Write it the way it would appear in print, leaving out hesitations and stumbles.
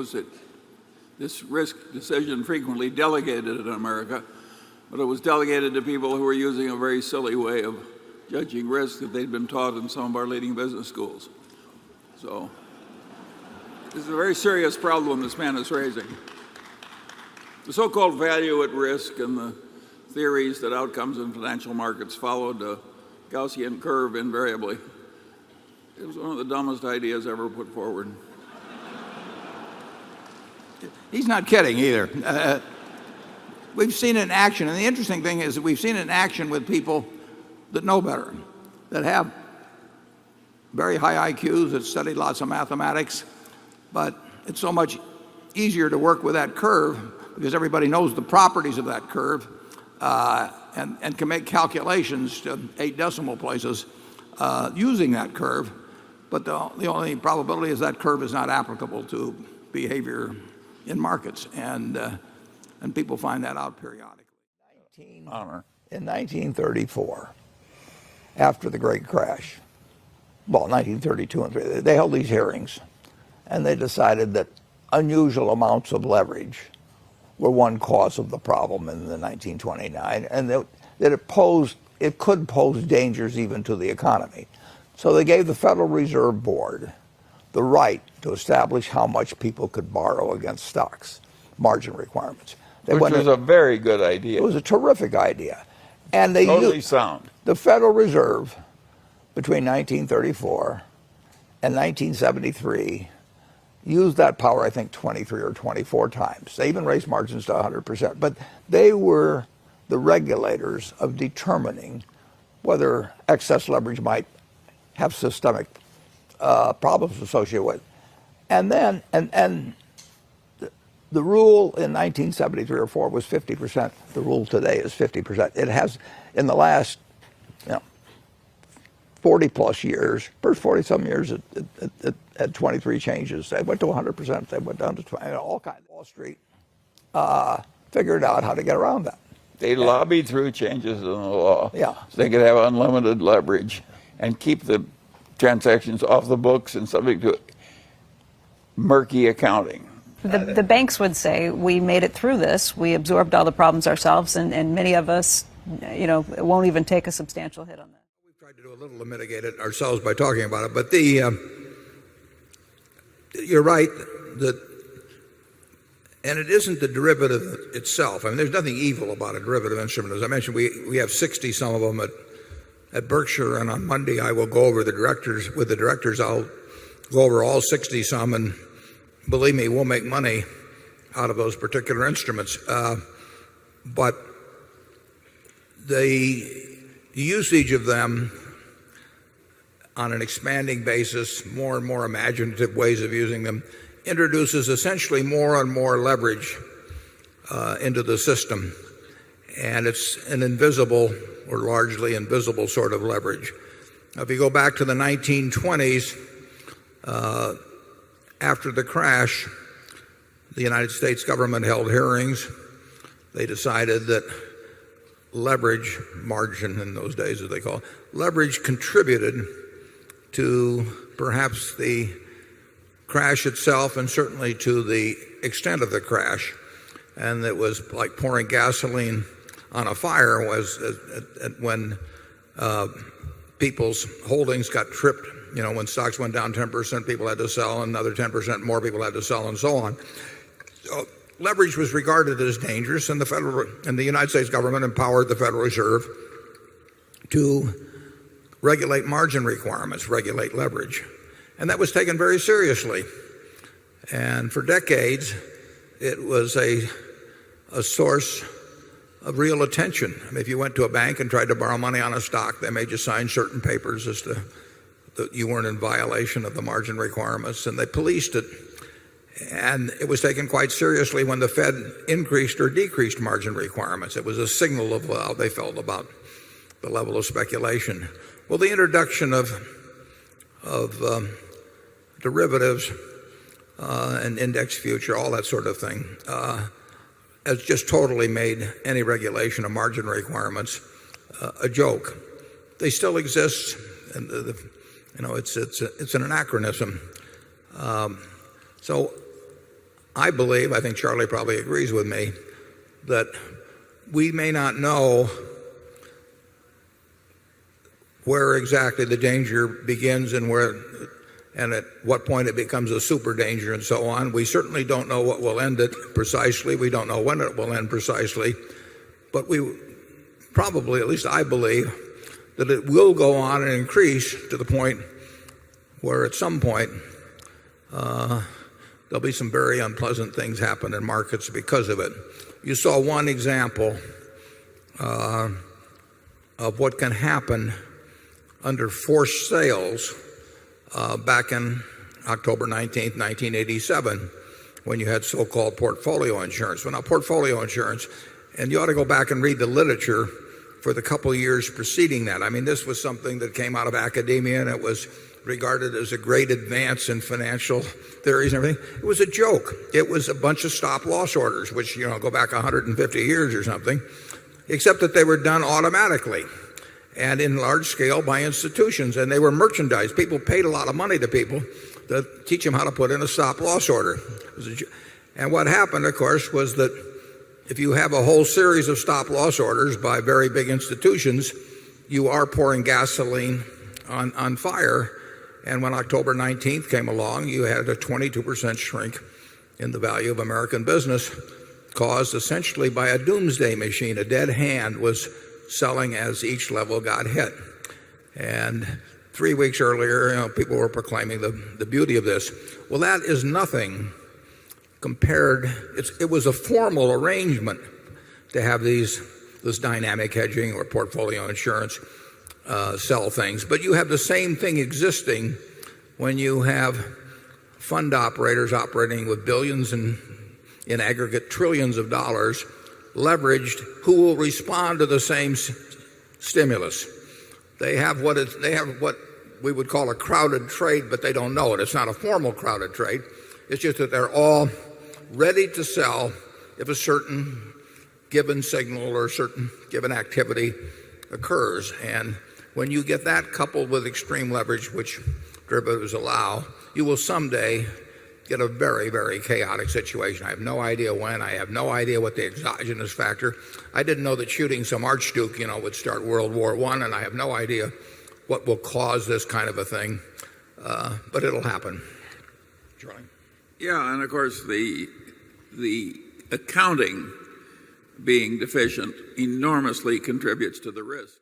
was that this risk decision frequently delegated in America, but it was delegated to people who were using a very silly way of judging risk that they'd been taught in some of our leading business schools. So this is a very serious problem this man is raising. The so-called value at risk and the theories that outcomes in financial markets followed a Gaussian curve invariably. It was one of the dumbest ideas ever put forward. He's not kidding either. We've seen it in action, and the interesting thing is that we've seen it in action with people that know better, that have very high IQs, that studied lots of mathematics, but it's so much easier to work with that curve because everybody knows the properties of that curve and can make calculations to 8 decimal places using that curve. But the only probability is that curve is not applicable to behavior in markets, and people find that out periodically. In 1934, after the Great Crash, well, 1932 and 3, they held these hearings, and they decided that unusual amounts of leverage were one cause of the problem in the 1929, and that it could pose dangers even to the economy. So they gave the Federal Reserve Board the right to establish how much people could borrow against stocks, margin requirements. Which was a very good idea. It was a terrific idea. And they totally sound. The Federal Reserve, between 1934 and 1973, used that power, I think, 23 or 24 times. They even raised margins to 100%. But they were the regulators of determining whether excess leverage might have systemic problems associated with it. And then, the rule in 1973 or 4 was 50%. The rule today is 50%. It has, in the last 40 plus years, first 40 some years, it had 23 changes. They went to 100%. They went down to 20. All kinds. Wall Street figured out how to get around that. They lobbied through changes in the law, Yeah. so they could have unlimited leverage and keep the transactions off the books and subject to murky accounting. The banks would say, we made it through this, we absorbed all the problems ourselves, and many of us, it won't even take a substantial hit on that. We've tried to do a little to mitigate it ourselves by talking about it, but you're right that, and it isn't the derivative itself. I mean, there's nothing evil about a derivative instrument. As I mentioned, we have 60 some of them at Berkshire, and on Monday I will go over with the directors, I'll go over all 60 some, and believe me, we'll make money out of those particular instruments. But the usage of them on an expanding basis, more and more imaginative ways of using them, introduces essentially more and more leverage into the system. And it's an invisible or largely invisible sort of leverage. If you go back to the 1920s, after the crash, the United States government held hearings. They decided that leverage, margin in those days as they call it, leverage contributed to perhaps the crash itself and certainly to the extent of the crash. And it was like pouring gasoline on a fire when people's holdings got tripped. When stocks went down 10%, people had to sell, and another 10% more people had to sell, and so on. So leverage was regarded as dangerous, and the United States government empowered the Federal Reserve to regulate margin requirements, regulate leverage. And that was taken very seriously. And for decades, it was a source of real attention. I mean, if you went to a bank and tried to borrow money on a stock, they made you sign certain papers as to that you weren't in violation of the margin requirements, and they policed it. And it was taken quite seriously when the Fed increased or decreased margin requirements. It was a signal of how they felt about the level of speculation. Well, the introduction of derivatives and index future, all that sort of thing, has just totally made any regulation of margin requirements a joke. They still exist, and it's an anachronism. So I believe, I think Charlie probably agrees with me, that we may not know where exactly the danger begins and at what point it becomes a super danger and so on. We certainly don't know what will end it precisely. We don't know when it will end precisely. But we probably, at least I believe, that it will go on and increase to the point where at some point there'll be some very unpleasant things happen in markets because of it. You saw one example of what can happen under forced sales back in October 19th, 1987, when you had so-called portfolio insurance. Well, now portfolio insurance, and you ought to go back and read the literature for the couple of years preceding that. I mean, this was something that came out of academia, and it was regarded as a great advance in financial theories and everything. It was a joke. It was a bunch of stop-loss orders, which, go back 150 years or something, except that they were done automatically and in large scale by institutions, and they were merchandised. People paid a lot of money to people to teach them how to put in a stop-loss order. And what happened, of course, was that if you have a whole series of stop-loss orders by very big institutions, you are pouring gasoline on fire. And when October 19th came along, you had a 22% shrink in the value of American business, caused essentially by a doomsday machine. A dead hand was selling as each level got hit. And 3 weeks earlier, people were proclaiming the beauty of this. Well, that is nothing compared. It was a formal arrangement to have this dynamic hedging or portfolio insurance sell things. But you have the same thing existing when you have fund operators operating with billions and in aggregate trillions of dollars leveraged, who will respond to the same stimulus. They have what we would call a crowded trade, but they don't know it. It's not a formal crowded trade. It's just that they're all ready to sell if a certain given signal or a certain given activity occurs. And when you get that coupled with extreme leverage, which derivatives allow, you will someday get a very, very chaotic situation. I have no idea when. I have no idea what the exogenous factor. I didn't know that shooting some archduke, would start World War I, and I have no idea what will cause this kind of a thing. But it'll happen. Charlie? Yeah, and of course the accounting being deficient enormously contributes to the risk.